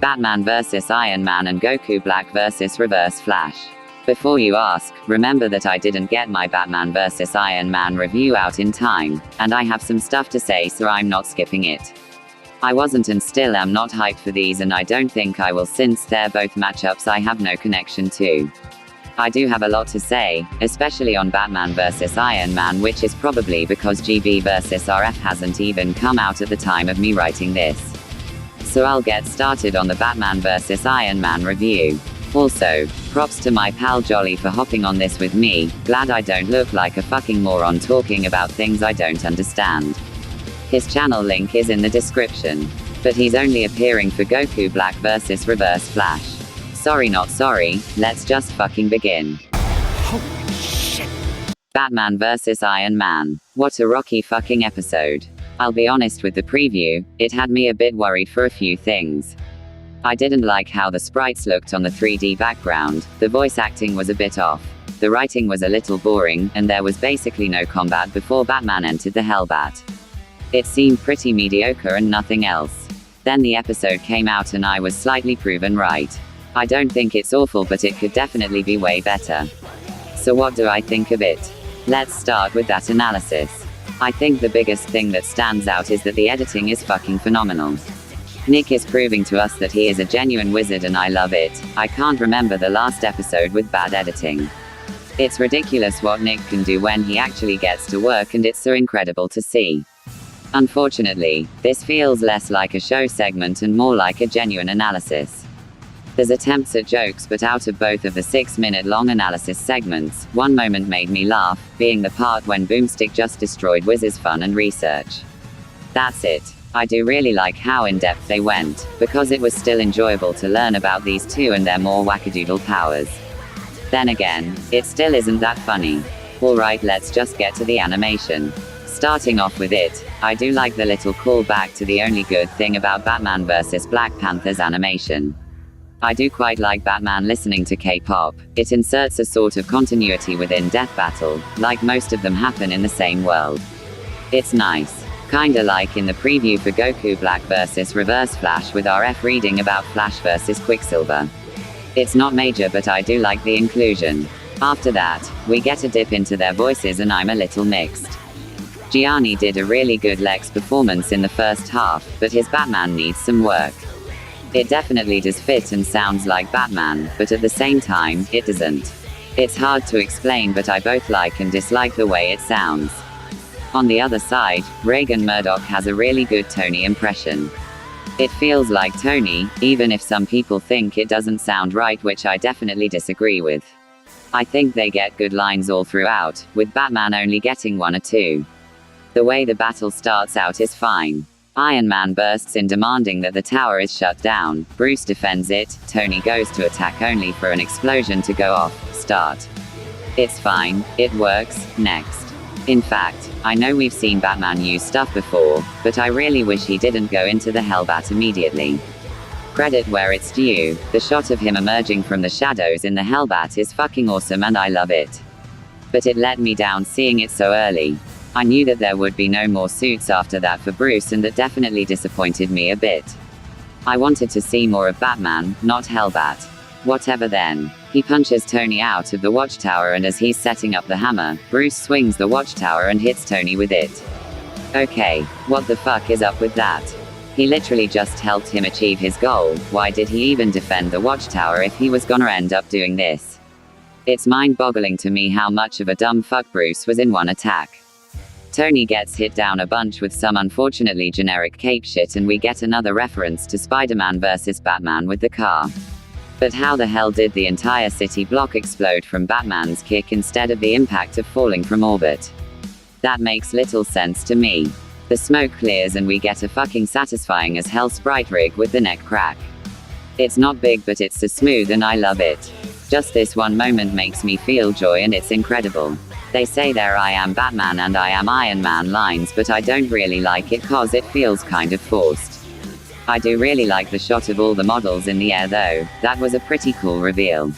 Batman vs Iron Man and Goku Black vs Reverse Flash. Before you ask, remember that I didn't get my Batman vs Iron Man review out in time, and I have some stuff to say, so I'm not skipping it. I wasn't and still am not hyped for these, and I don't think I will, since they're both matchups I have no connection to. I do have a lot to say, especially on Batman vs Iron Man, which is probably because GB vs RF hasn't even come out at the time of me writing this. So I'll get started on the Batman vs Iron Man review. Also, props to my pal Jolly for hopping on this with me. Glad I don't look like a fucking moron talking about things I don't understand. His channel link is in the description. But he's only appearing for Goku Black vs Reverse Flash. Sorry not sorry, let's just fucking begin. Holy shit. Batman vs Iron Man. What a rocky fucking episode. I'll be honest with the preview, it had me a bit worried for a few things. I didn't like how the sprites looked on the 3D background, the voice acting was a bit off, the writing was a little boring, and there was basically no combat before Batman entered the Hellbat. It seemed pretty mediocre and nothing else. Then the episode came out and I was slightly proven right. I don't think it's awful, but it could definitely be way better. So what do I think of it? Let's start with that analysis. I think the biggest thing that stands out is that the editing is fucking phenomenal. Nick is proving to us that he is a genuine wizard and I love it. I can't remember the last episode with bad editing. It's ridiculous what Nick can do when he actually gets to work, and it's so incredible to see. Unfortunately, this feels less like a show segment and more like a genuine analysis. There's attempts at jokes, but out of both of the 6-minute-long analysis segments, one moment made me laugh, being the part when Boomstick just destroyed Wiz's fun and research. That's it. I do really like how in-depth they went, because it was still enjoyable to learn about these two and their more wackadoodle powers. Then again, it still isn't that funny. Alright, let's just get to the animation. Starting off with it, I do like the little callback to the only good thing about Batman vs Black Panther's animation. I do quite like Batman listening to K-pop. It inserts a sort of continuity within Death Battle, like most of them happen in the same world. It's nice. Kinda like in the preview for Goku Black vs Reverse Flash with RF reading about Flash vs Quicksilver. It's not major, but I do like the inclusion. After that, we get a dip into their voices and I'm a little mixed. Gianni did a really good Lex performance in the first half, but his Batman needs some work. It definitely does fit and sounds like Batman, but at the same time, it doesn't. It's hard to explain, but I both like and dislike the way it sounds. On the other side, Reagan Murdoch has a really good Tony impression. It feels like Tony, even if some people think it doesn't sound right, which I definitely disagree with. I think they get good lines all throughout, with Batman only getting one or two. The way the battle starts out is fine. Iron Man bursts in demanding that the tower is shut down, Bruce defends it, Tony goes to attack only for an explosion to go off, start. It's fine, it works, next. In fact, I know we've seen Batman use stuff before, but I really wish he didn't go into the Hellbat immediately. Credit where it's due, the shot of him emerging from the shadows in the Hellbat is fucking awesome and I love it. But it let me down seeing it so early. I knew that there would be no more suits after that for Bruce, and that definitely disappointed me a bit. I wanted to see more of Batman, not Hellbat. Whatever then. He punches Tony out of the watchtower, and as he's setting up the hammer, Bruce swings the watchtower and hits Tony with it. Okay, what the fuck is up with that? He literally just helped him achieve his goal. Why did he even defend the watchtower if he was gonna end up doing this? It's mind-boggling to me how much of a dumb fuck Bruce was in one attack. Tony gets hit down a bunch with some unfortunately generic cape shit, and we get another reference to Spider-Man vs Batman with the car. But how the hell did the entire city block explode from Batman's kick instead of the impact of falling from orbit? That makes little sense to me. The smoke clears and we get a fucking satisfying as hell sprite rig with the neck crack. It's not big, but it's so smooth and I love it. Just this one moment makes me feel joy and it's incredible. They say there I am Batman and I am Iron Man lines, but I don't really like it cause it feels kind of forced. I do really like the shot of all the models in the air though, that was a pretty cool reveal.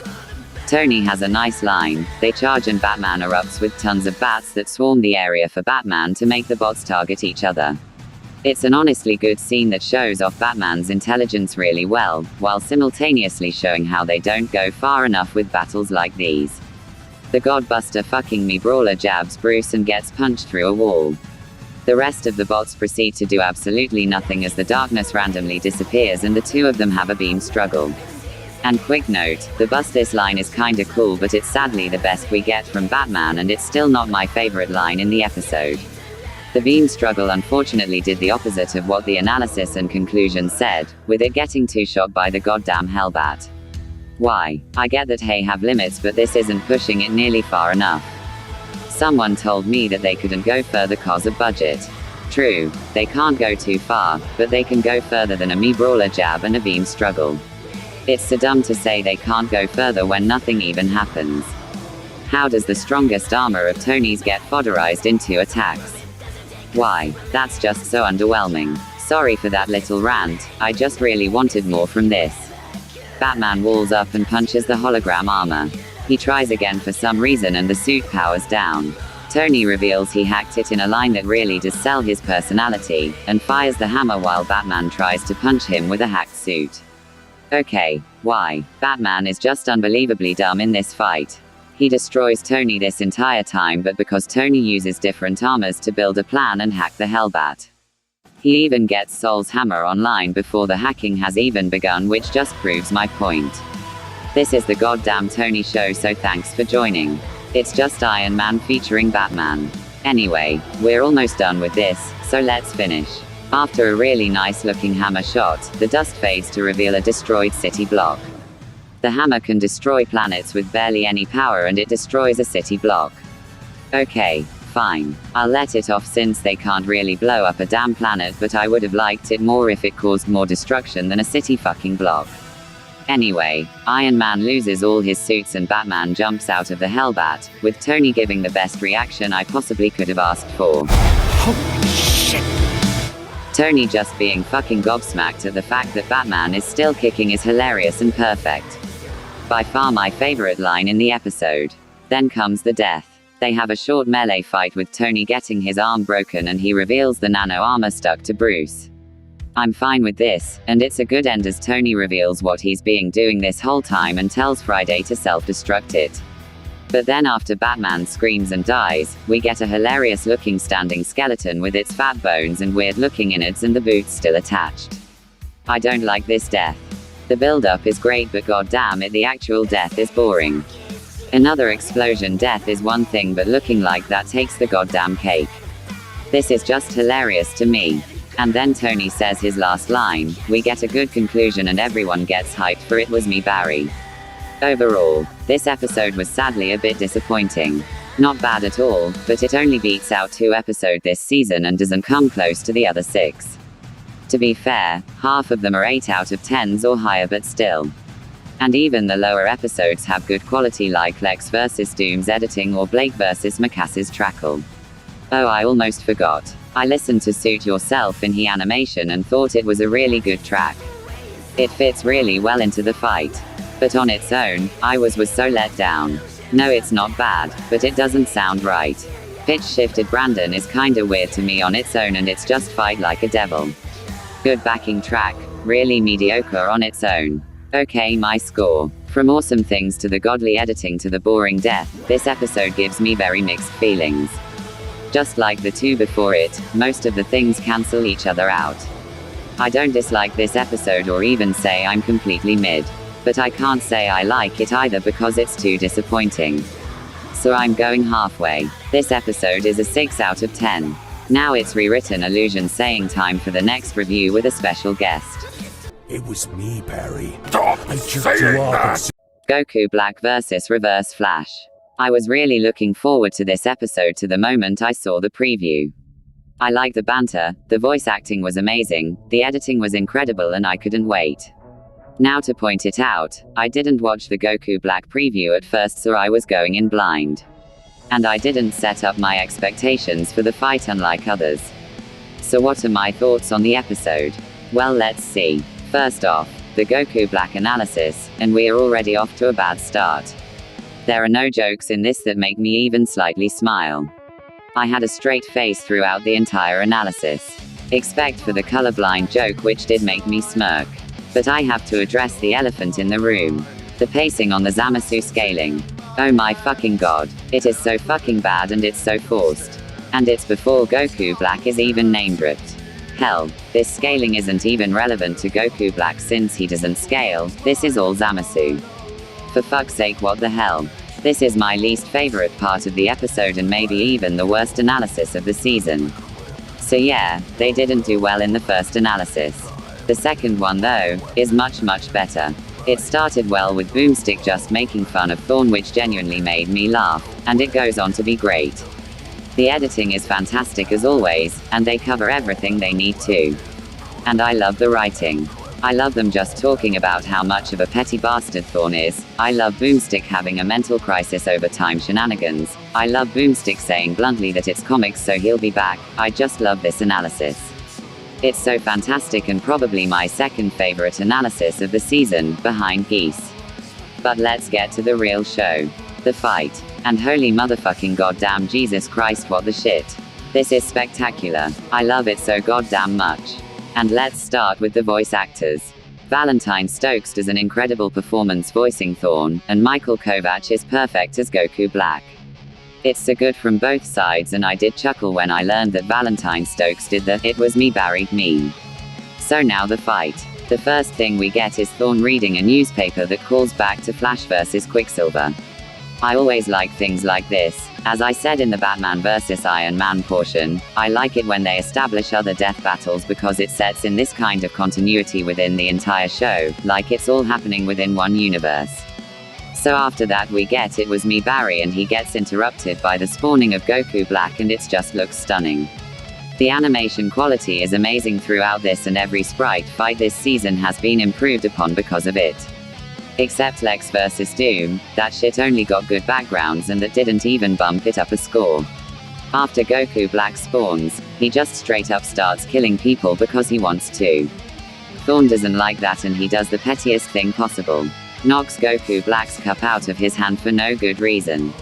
Tony has a nice line, they charge and Batman erupts with tons of bats that swarm the area for Batman to make the bots target each other. It's an honestly good scene that shows off Batman's intelligence really well, while simultaneously showing how they don't go far enough with battles like these. The Godbuster fucking me brawler jabs Bruce and gets punched through a wall. The rest of the bots proceed to do absolutely nothing as the darkness randomly disappears and the two of them have a beam struggle. And quick note, the bust this line is kinda cool, but it's sadly the best we get from Batman, and it's still not my favorite line in the episode. The beam struggle unfortunately did the opposite of what the analysis and conclusion said, with it getting two-shot by the goddamn Hellbat. Why? I get that hey have limits, but this isn't pushing it nearly far enough. Someone told me that they couldn't go further cause of budget. True, they can't go too far, but they can go further than a me brawler jab and a beam struggle. It's so dumb to say they can't go further when nothing even happens. How does the strongest armor of Tony's get fodderized into attacks? Why? That's just so underwhelming. Sorry for that little rant, I just really wanted more from this. Batman walls up and punches the hologram armor. He tries again for some reason and the suit powers down. Tony reveals he hacked it in a line that really does sell his personality, and fires the hammer while Batman tries to punch him with a hacked suit. Okay, why? Batman is just unbelievably dumb in this fight. He destroys Tony this entire time, but because Tony uses different armors to build a plan and hack the Hellbat. He even gets Soul's hammer online before the hacking has even begun, which just proves my point. This is the goddamn Tony show, so thanks for joining. It's just Iron Man featuring Batman. Anyway, we're almost done with this, so let's finish. After a really nice looking hammer shot, the dust fades to reveal a destroyed city block. The hammer can destroy planets with barely any power, and it destroys a city block. Okay, fine. I'll let it off since they can't really blow up a damn planet, but I would have liked it more if it caused more destruction than a city fucking block. Anyway, Iron Man loses all his suits and Batman jumps out of the Hellbat, with Tony giving the best reaction I possibly could have asked for. Holy shit! Tony just being fucking gobsmacked at the fact that Batman is still kicking is hilarious and perfect. By far my favorite line in the episode. Then comes the death. They have a short melee fight with Tony getting his arm broken and he reveals the nano armor stuck to Bruce. I'm fine with this, and it's a good end as Tony reveals what he's been doing this whole time and tells Friday to self-destruct it. But then after Batman screams and dies, we get a hilarious looking standing skeleton with its fat bones and weird looking innards and the boots still attached. I don't like this death. The build-up is great, but goddamn it, the actual death is boring. Another explosion death is one thing, but looking like that takes the goddamn cake. This is just hilarious to me. And then Tony says his last line, we get a good conclusion and everyone gets hyped for it was me Barry. Overall, this episode was sadly a bit disappointing. Not bad at all, but it only beats out 2 episodes this season and doesn't come close to the other 6. To be fair, half of them are 8 out of 10s or higher, but still. And even the lower episodes have good quality, like Lex vs. Doom's editing or Blake vs. Macass's trackle. Oh, I almost forgot. I listened to Suit Yourself in He Animation and thought it was a really good track. It fits really well into the fight. But on its own, I was so let down. No, it's not bad, but it doesn't sound right. Pitch shifted Brandon is kinda weird to me on its own, and it's just fight like a devil. Good backing track, really mediocre on its own. Okay, my score. From awesome things to the godly editing to the boring death, this episode gives me very mixed feelings. Just like the 2 before it, most of the things cancel each other out. I don't dislike this episode or even say I'm completely mid. But I can't say I like it either because it's too disappointing. So I'm going halfway. This episode is a 6 out of 10. Now it's rewritten illusion saying time for the next review with a special guest. It was me, Barry. Stop I jerked saying you off that! Goku Black vs. Reverse Flash. I was really looking forward to this episode to the moment I saw the preview. I liked the banter, the voice acting was amazing, the editing was incredible, and I couldn't wait. Now to point it out, I didn't watch the Goku Black preview at first, so I was going in blind. And I didn't set up my expectations for the fight unlike others. So what are my thoughts on the episode? Well, let's see. First off, the Goku Black analysis, and we are already off to a bad start. There are no jokes in this that make me even slightly smile. I had a straight face throughout the entire analysis. Expect for the colorblind joke, which did make me smirk. But I have to address the elephant in the room. The pacing on the Zamasu scaling. Oh my fucking god. It is so fucking bad and it's so forced. And it's before Goku Black is even name dripped. Hell, this scaling isn't even relevant to Goku Black since he doesn't scale, this is all Zamasu. For fuck's sake, what the hell? This is my least favorite part of the episode and maybe even the worst analysis of the season. So yeah, they didn't do well in the first analysis. The second one though, is much better. It started well with Boomstick just making fun of Thorn, which genuinely made me laugh, and it goes on to be great. The editing is fantastic as always, and they cover everything they need to. And I love the writing. I love them just talking about how much of a petty bastard Thorn is. I love Boomstick having a mental crisis over time shenanigans. I love Boomstick saying bluntly that it's comics so he'll be back. I just love this analysis. It's so fantastic and probably my second favorite analysis of the season, behind Geese. But let's get to the real show. The fight. And holy motherfucking goddamn Jesus Christ, what the shit. This is spectacular. I love it so goddamn much. And let's start with the voice actors. Valentine Stokes does an incredible performance voicing Thorn, and Michael Kovac is perfect as Goku Black. It's so good from both sides, and I did chuckle when I learned that Valentine Stokes did the "it was me Barry" meme. So now the fight. The first thing we get is Thorn reading a newspaper that calls back to Flash vs. Quicksilver. I always like things like this. As I said in the Batman vs. Iron Man portion, I like it when they establish other death battles because it sets in this kind of continuity within the entire show, like it's all happening within one universe. So after that we get "it was me Barry" and he gets interrupted by the spawning of Goku Black and it just looks stunning. The animation quality is amazing throughout this, and every sprite fight this season has been improved upon because of it. Except Lex vs. Doom, that shit only got good backgrounds and that didn't even bump it up a score. After Goku Black spawns, he just straight up starts killing people because he wants to. Thorn doesn't like that and he does the pettiest thing possible. Knocks Goku Black's cup out of his hand for no good reason.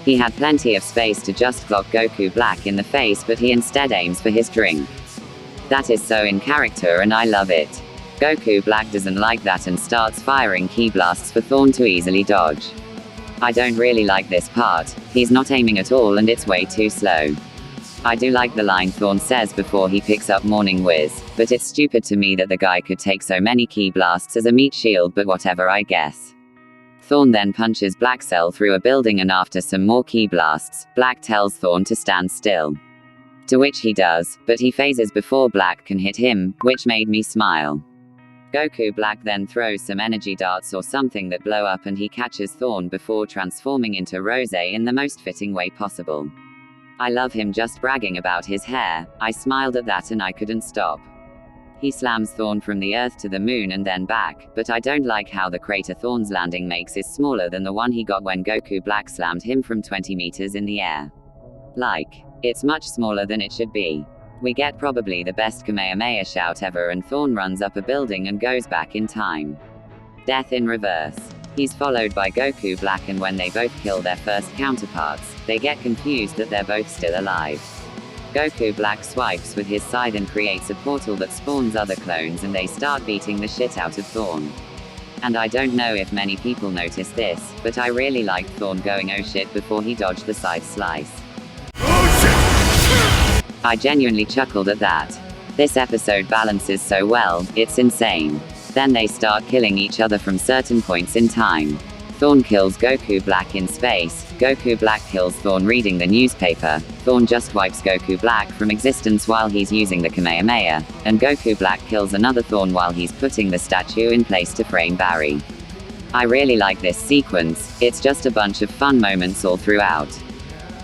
He had plenty of space to just clock Goku Black in the face, but he instead aims for his drink. That is so in character and I love it. Goku Black doesn't like that and starts firing ki blasts for Thorn to easily dodge. I don't really like this part. He's not aiming at all and it's way too slow. I do like the line Thorn says before he picks up Morning Wiz, but it's stupid to me that the guy could take so many ki blasts as a meat shield, but whatever, I guess. Thorn then punches Black Cell through a building, and after some more ki blasts, Black tells Thorn to stand still. To which he does, but he phases before Black can hit him, which made me smile. Goku Black then throws some energy darts or something that blow up and he catches Thorn before transforming into Rose in the most fitting way possible. I love him just bragging about his hair. I smiled at that and I couldn't stop. He slams Thorn from the earth to the moon and then back, but I don't like how the crater Thorn's landing makes is smaller than the one he got when Goku Black slammed him from 20 meters in the air. Like, it's much smaller than it should be. We get probably the best Kamehameha shout ever and Thorn runs up a building and goes back in time. Death in reverse. He's followed by Goku Black, and when they both kill their first counterparts, they get confused that they're both still alive. Goku Black swipes with his scythe and creates a portal that spawns other clones and they start beating the shit out of Thorn. And I don't know if many people notice this, but I really liked Thorn going "oh shit" before he dodged the side slice. I genuinely chuckled at that. This episode balances so well, it's insane. Then they start killing each other from certain points in time. Thorn kills Goku Black in space, Goku Black kills Thorn reading the newspaper, Thorn just wipes Goku Black from existence while he's using the Kamehameha, and Goku Black kills another Thorn while he's putting the statue in place to frame Barry. I really like this sequence, it's just a bunch of fun moments all throughout.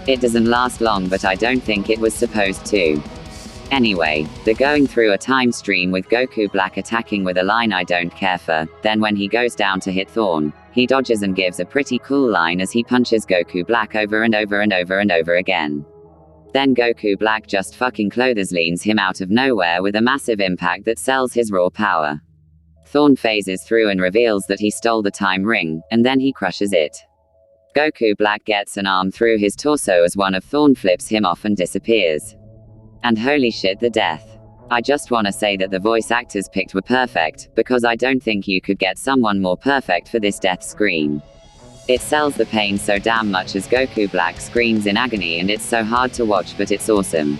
It doesn't last long, but I don't think it was supposed to. Anyway, they're going through a time stream with Goku Black attacking with a line I don't care for, then when he goes down to hit Thorn, he dodges and gives a pretty cool line as he punches Goku Black over and over and over and over again. Then Goku Black just fucking clotheslines him out of nowhere with a massive impact that sells his raw power. Thorn phases through and reveals that he stole the time ring, and then he crushes it. Goku Black gets an arm through his torso as one of Thorn flips him off and disappears. And holy shit, the death. I just wanna say that the voice actors picked were perfect, because I don't think you could get someone more perfect for this death scream. It sells the pain so damn much as Goku Black screams in agony, and it's so hard to watch, but it's awesome.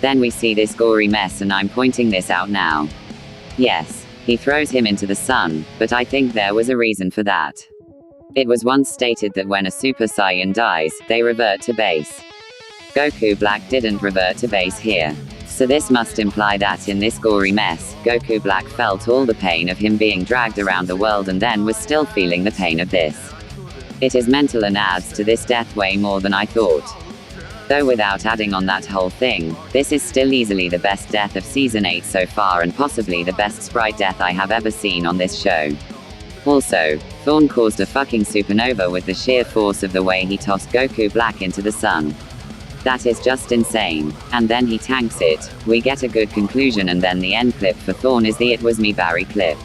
Then we see this gory mess, and I'm pointing this out now. Yes, he throws him into the sun, but I think there was a reason for that. It was once stated that when a Super Saiyan dies, they revert to base. Goku Black didn't revert to base here. So this must imply that in this gory mess, Goku Black felt all the pain of him being dragged around the world and then was still feeling the pain of this. It is mental and adds to this death way more than I thought. Though without adding on that whole thing, this is still easily the best death of Season 8 so far, and possibly the best sprite death I have ever seen on this show. Also, Thorn caused a fucking supernova with the sheer force of the way he tossed Goku Black into the sun. That is just insane. And then he tanks it. We get a good conclusion, and then the end clip for Thorn is the "It was me Barry" clip.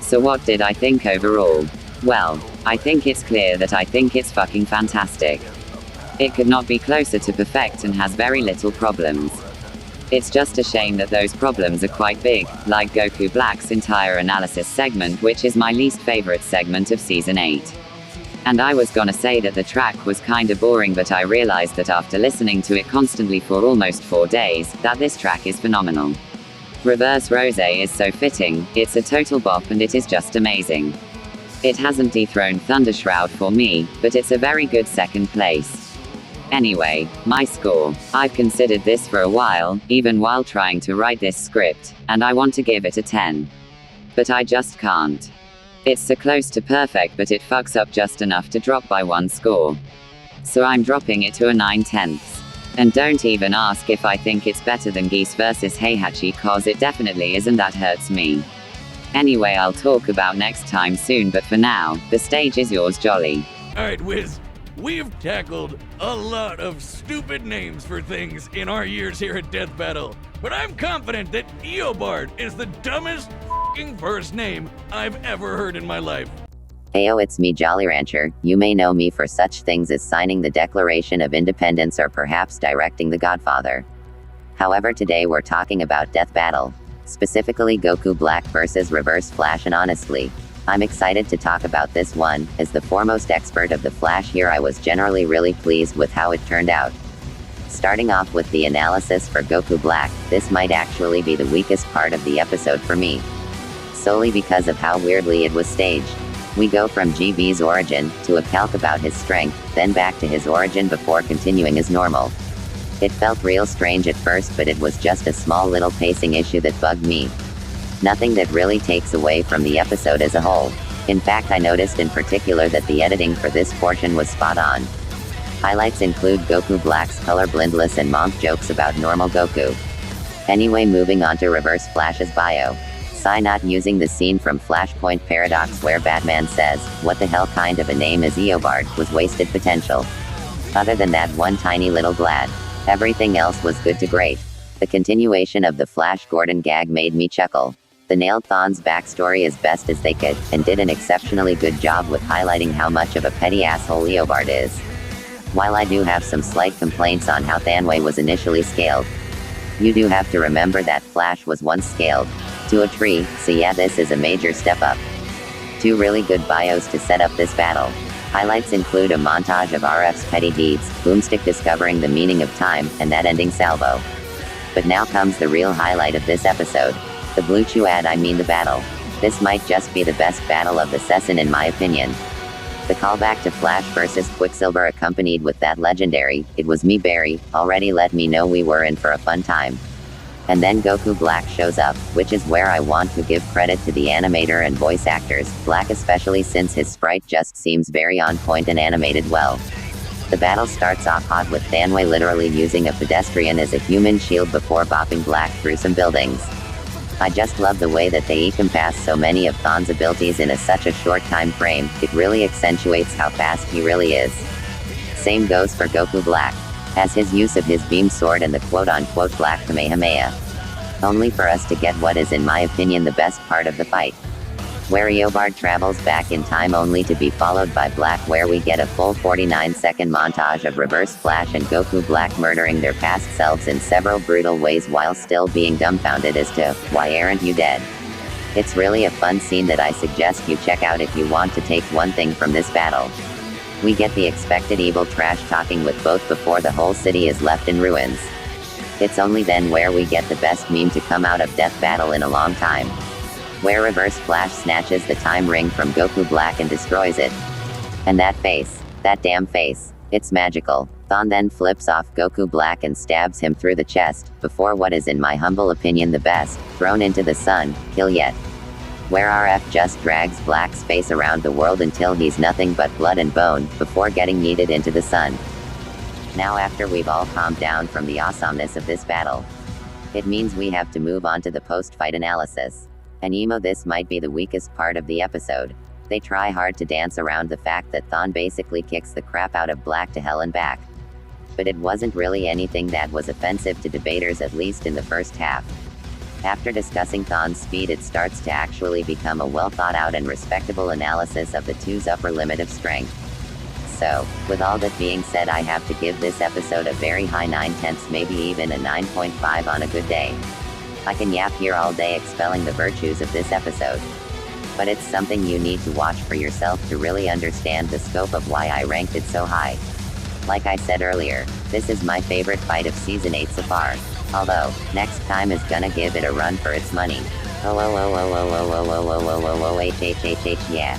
So what did I think overall? Well, I think it's clear that I think it's fucking fantastic. It could not be closer to perfect and has very little problems. It's just a shame that those problems are quite big, like Goku Black's entire analysis segment, which is my least favorite segment of Season 8. And I was gonna say that the track was kinda boring, but I realized that after listening to it constantly for almost 4 days, that this track is phenomenal. Reverse Rose is so fitting, it's a total bop, and it is just amazing. It hasn't dethroned Thundershroud for me, but it's a very good second place. Anyway, my score. I've considered this for a while, even while trying to write this script, and I want to give it a 10. But I just can't. It's so close to perfect, but it fucks up just enough to drop by 1 score. So I'm dropping it to a 9/10. And don't even ask if I think it's better than Geese vs Heihachi, cause it definitely isn't. That hurts me. Anyway, I'll talk about next time soon, but for now, the stage is yours, Jolly. Alright, Wiz. We've tackled a lot of stupid names for things in our years here at Death Battle, but I'm confident that Eobard is the dumbest f***ing first name I've ever heard in my life. Heyo, it's me, JolleyRancher. You may know me for such things as signing the Declaration of Independence or perhaps directing The Godfather. However, today we're talking about Death Battle, specifically Goku Black versus Reverse Flash, and honestly, I'm excited to talk about this one. As the foremost expert of the Flash here, I was generally really pleased with how it turned out. Starting off with the analysis for Goku Black, this might actually be the weakest part of the episode for me. Solely because of how weirdly it was staged. We go from GB's origin, to a calc about his strength, then back to his origin before continuing as normal. It felt real strange at first, but it was just a small little pacing issue that bugged me. Nothing that really takes away from the episode as a whole. In fact, I noticed in particular that the editing for this portion was spot on. Highlights include Goku Black's color blindness and monk jokes about normal Goku. Anyway, moving on to Reverse Flash's bio. Sigh, not using the scene from Flashpoint Paradox where Batman says, "What the hell kind of a name is Eobard," was wasted potential. Other than that one tiny little glad. Everything else was good to great. The continuation of the Flash Gordon gag made me chuckle. The nailed Thon's backstory as best as they could, and did an exceptionally good job with highlighting how much of a petty asshole Eobard is. While I do have some slight complaints on how Thanway was initially scaled, you do have to remember that Flash was once scaled to a tree, so yeah, this is a major step up. 2 really good bios to set up this battle. Highlights include a montage of RF's petty deeds, Boomstick discovering the meaning of time, and that ending salvo. But now comes the real highlight of this episode. The Blue Chew ad, I mean the battle. This might just be the best battle of the season in my opinion. The callback to Flash vs Quicksilver accompanied with that legendary, "It was me Barry," already let me know we were in for a fun time. And then Goku Black shows up, which is where I want to give credit to the animator and voice actors, Black especially, since his sprite just seems very on point and animated well. The battle starts off hot with Thanway literally using a pedestrian as a human shield before bopping Black through some buildings. I just love the way that they encompass so many of Thon's abilities in such a short time frame. It really accentuates how fast he really is. Same goes for Goku Black, as his use of his beam sword and the quote-unquote Black Kamehameha. Only for us to get what is in my opinion the best part of the fight. where Eobard travels back in time only to be followed by Black, where we get a full 49-second montage of Reverse Flash and Goku Black murdering their past selves in several brutal ways while still being dumbfounded as to, why aren't you dead? It's really a fun scene that I suggest you check out if you want to take one thing from this battle. We get the expected evil trash talking with both before the whole city is left in ruins. It's only then where we get the best meme to come out of Death Battle in a long time. Where Reverse Flash snatches the time ring from Goku Black and destroys it. And that face. That damn face. It's magical. Thon then flips off Goku Black and stabs him through the chest, before what is in my humble opinion the best, thrown into the sun, kill yet. Where RF just drags Black's face around the world until he's nothing but blood and bone, before getting yeeted into the sun. Now after we've all calmed down from the awesomeness of this battle, it means we have to move on to the post-fight analysis. And this might be the weakest part of the episode. They try hard to dance around the fact that Thon basically kicks the crap out of Black to hell and back. But it wasn't really anything that was offensive to debaters, at least in the first half. After discussing Thon's speed, it starts to actually become a well thought out and respectable analysis of the two's upper limit of strength. So, with all that being said, I have to give this episode a very high 9/10, maybe even a 9.5 on a good day. I can yap here all day expelling the virtues of this episode. But it's something you need to watch for yourself to really understand the scope of why I ranked it so high. Like I said earlier, this is my favorite fight of Season 8 so far. Although, next time is gonna give it a run for its money. Oh, yeah.